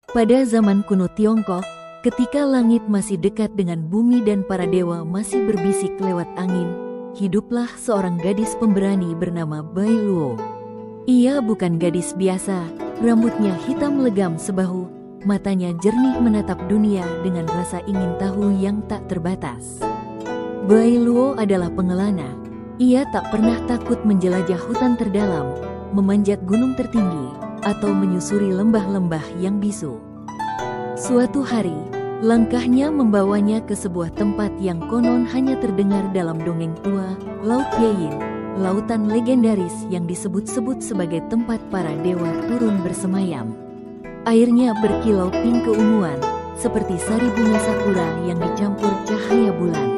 Pada zaman kuno Tiongkok, ketika langit masih dekat dengan bumi dan para dewa masih berbisik lewat angin, hiduplah seorang gadis pemberani bernama Bai Luo. Ia bukan gadis biasa, rambutnya hitam legam sebahu, matanya jernih menatap dunia dengan rasa ingin tahu yang tak terbatas. Bai Luo adalah pengelana. Ia tak pernah takut menjelajah hutan terdalam, memanjat gunung tertinggi, atau menyusuri lembah-lembah yang bisu. Suatu hari, langkahnya membawanya ke sebuah tempat yang konon hanya terdengar dalam dongeng tua, Laut Yeyin, lautan legendaris yang disebut-sebut sebagai tempat para dewa turun bersemayam. Airnya berkilau pink keunguan, seperti sari bunga sakura yang dicampur cahaya bulan.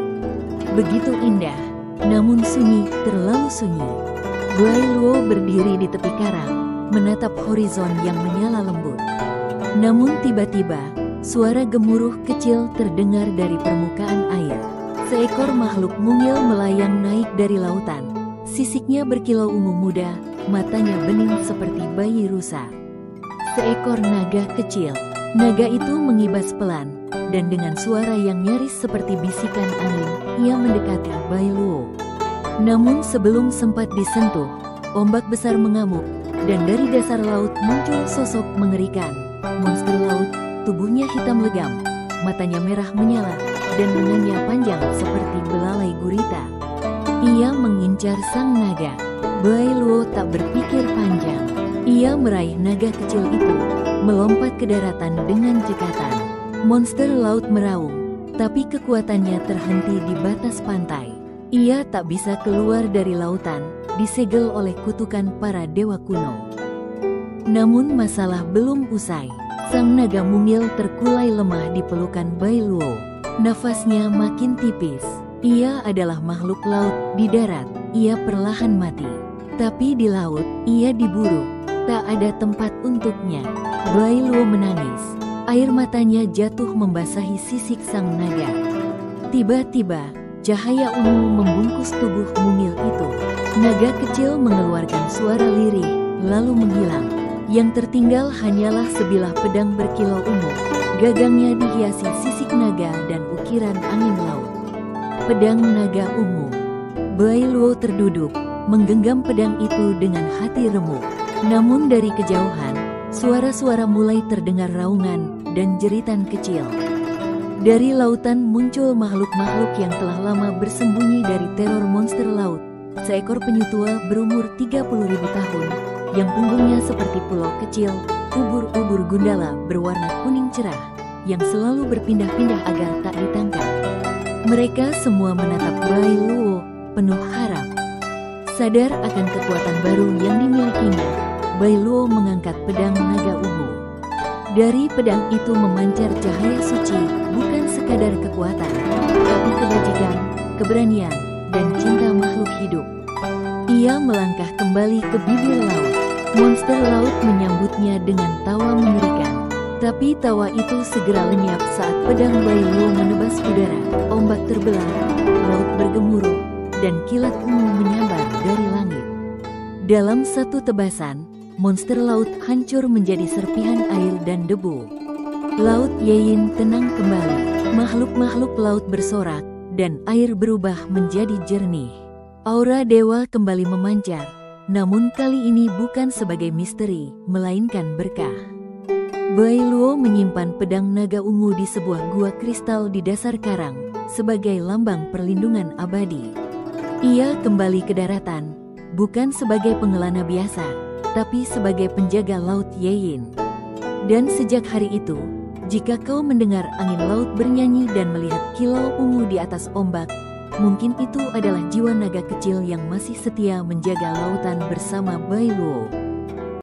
Begitu indah, namun sunyi, terlalu sunyi. Bai Luo berdiri di tepi karang, menatap horizon yang menyala lembut. Namun tiba-tiba, suara gemuruh kecil terdengar dari permukaan air. Seekor makhluk mungil melayang naik dari lautan. Sisiknya berkilau ungu muda, matanya bening seperti bayi rusa. Seekor naga kecil. Naga itu mengibas pelan, dan dengan suara yang nyaris seperti bisikan angin, ia mendekati Bai Luo. Namun sebelum sempat disentuh, ombak besar mengamuk, dan dari dasar laut muncul sosok mengerikan. Monster laut, tubuhnya hitam legam, matanya merah menyala, dan lengannya panjang seperti belalai gurita. Ia mengincar sang naga. Bai Luo tak berpikir panjang. Ia meraih naga kecil itu, melompat ke daratan dengan cekatan. Monster laut meraung, tapi kekuatannya terhenti di batas pantai. Ia tak bisa keluar dari lautan, disegel oleh kutukan para dewa kuno. Namun masalah belum usai. Sang naga mungil terkulai lemah di pelukan Bai Luo. Nafasnya makin tipis. Ia adalah makhluk laut. Di darat, ia perlahan mati. Tapi di laut, ia diburu. Tak ada tempat untuknya. Bai Luo menangis. Air matanya jatuh membasahi sisik sang naga. Tiba-tiba, cahaya ungu membungkus tubuh mungil itu. Naga kecil mengeluarkan suara lirih, lalu menghilang. Yang tertinggal hanyalah sebilah pedang berkilau ungu. Gagangnya dihiasi sisik naga dan ukiran angin laut. Pedang naga ungu. Bai Luo terduduk, menggenggam pedang itu dengan hati remuk. Namun dari kejauhan, suara-suara mulai terdengar raungan dan jeritan kecil. Dari lautan muncul makhluk-makhluk yang telah lama bersembunyi dari teror monster laut. Seekor penyu tua berumur 30.000 tahun, yang punggungnya seperti pulau kecil, ubur-ubur gundala berwarna kuning cerah, yang selalu berpindah-pindah agar tak ditangkap. Mereka semua menatap Bai Luo, penuh harap. Sadar akan kekuatan baru yang dimilikinya, Bai Luo mengangkat pedang naga ungu. Dari pedang itu memancar cahaya suci, bukan sekadar kekuatan, tapi kebajikan, keberanian, dan cinta makhluk hidup. Ia melangkah kembali ke bibir laut. Monster laut menyambutnya dengan tawa mengerikan. Tapi tawa itu segera lenyap saat pedang Bai Luo menebas udara. Ombak terbelah, laut bergemuruh, dan kilat ungu menyambar dari langit. Dalam satu tebasan, monster laut hancur menjadi serpihan air dan debu. Laut Yeyin tenang kembali. Makhluk-makhluk laut bersorak, dan air berubah menjadi jernih. Aura dewa kembali memancar, namun kali ini bukan sebagai misteri, melainkan berkah. Bai Luo menyimpan pedang naga ungu di sebuah gua kristal di dasar karang, sebagai lambang perlindungan abadi. Ia kembali ke daratan, bukan sebagai pengelana biasa, tapi sebagai penjaga Laut Yeyin. Dan sejak hari itu, jika kau mendengar angin laut bernyanyi dan melihat kilau ungu di atas ombak, mungkin itu adalah jiwa naga kecil yang masih setia menjaga lautan bersama Bai Luo.